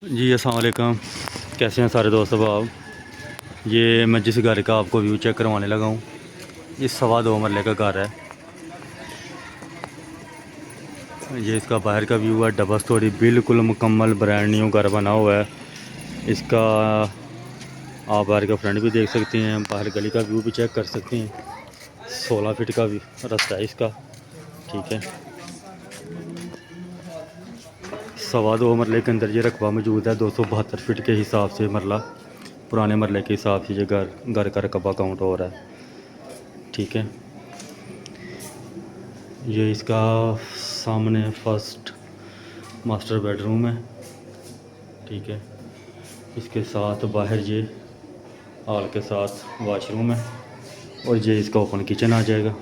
जी अस्सलाम वालेकुम। कैसे हैं सारे दोस्त? अब आप, ये मैं जिस घर का आपको व्यू चेक करवाने लगा हूँ, ये 2.25 मरले का घर है। ये इसका बाहर का व्यू है, डबल स्टोरी, बिल्कुल मुकम्मल ब्रांड न्यू घर बना हुआ है इसका। आप बाहर का फ्रंट भी देख सकते हैं, बाहर गली का व्यू भी चेक कर सकते हैं। 16 फीट का रास्ता है इसका, ठीक है। 2.25 मरले के अंदर ये रकबा मौजूद है। 272 फीट के हिसाब से मरला, पुराने मरले के हिसाब से ये घर का रकबा काउंट हो रहा है, ठीक है। ये इसका सामने फर्स्ट मास्टर बेडरूम है, ठीक है। इसके साथ बाहर ये हॉल के साथ वॉशरूम है, और ये इसका ओपन किचन आ जाएगा।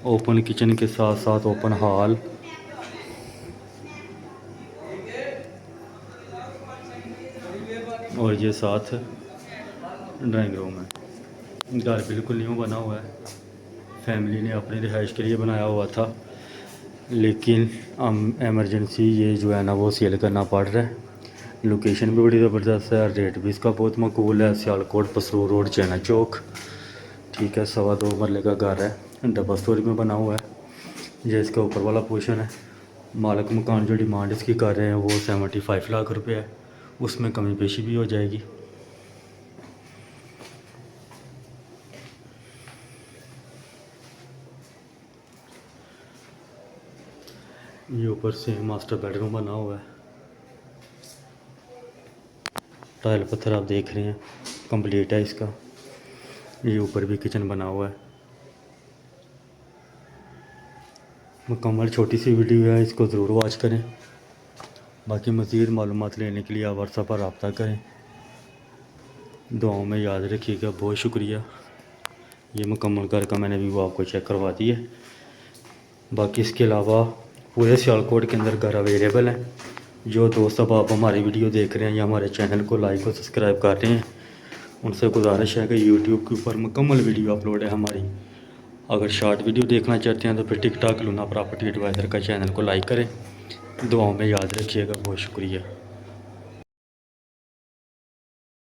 ओपन किचन के साथ साथ ओपन हॉल, और ये साथ ड्राइंग रूम है। घर बिल्कुल न्यू बना हुआ है, फैमिली ने अपनी रिहाइश के लिए बनाया हुआ था, लेकिन एमरजेंसी ये जो है ना वो सेल करना पड़ रहा है। लोकेशन भी बड़ी ज़बरदस्त है, रेट भी इसका बहुत मकबूल है। सियालकोट पसरूर रोड चैना चौक, ठीक है। 2.25 मरले का घर है, डबल स्टोरी में बना हुआ है। ये इसका ऊपर वाला पोर्शन है। मालिक मकान जो डिमांड इसकी कर रहे हैं वो 75 लाख रुपये है, उसमें कमी पेशी भी हो जाएगी। ये ऊपर से मास्टर बेडरूम बना हुआ है, टाइल पत्थर आप देख रहे हैं, कंप्लीट है इसका। ये ऊपर भी किचन बना हुआ है। मुकम्मल छोटी सी वीडियो है, इसको ज़रूर वॉच करें। बाकी मज़ीद मालूमात लेने के लिए आप व्हाट्सएप पर रब्ता करें। दुआओं में याद रखिएगा। बहुत शुक्रिया। ये मुकम्मल घर का मैंने व्यू आपको चेक करवा दिया। बाकी इसके अलावा पूरे सियालकोट के अंदर घर अवेलेबल हैं। जो दोस्त अब आप हमारी वीडियो देख रहे हैं या हमारे चैनल को लाइक और सब्सक्राइब कर रहे हैं, उनसे गुजारिश है कि यूट्यूब के ऊपर मुकम्मल वीडियो अपलोड है हमारी। अगर शॉर्ट वीडियो देखना चाहते हैं तो फिर टिकटॉक लूना प्रॉपर्टी एडवाइज़र का चैनल को लाइक करें। दुआओं में याद रखिएगा। बहुत शुक्रिया।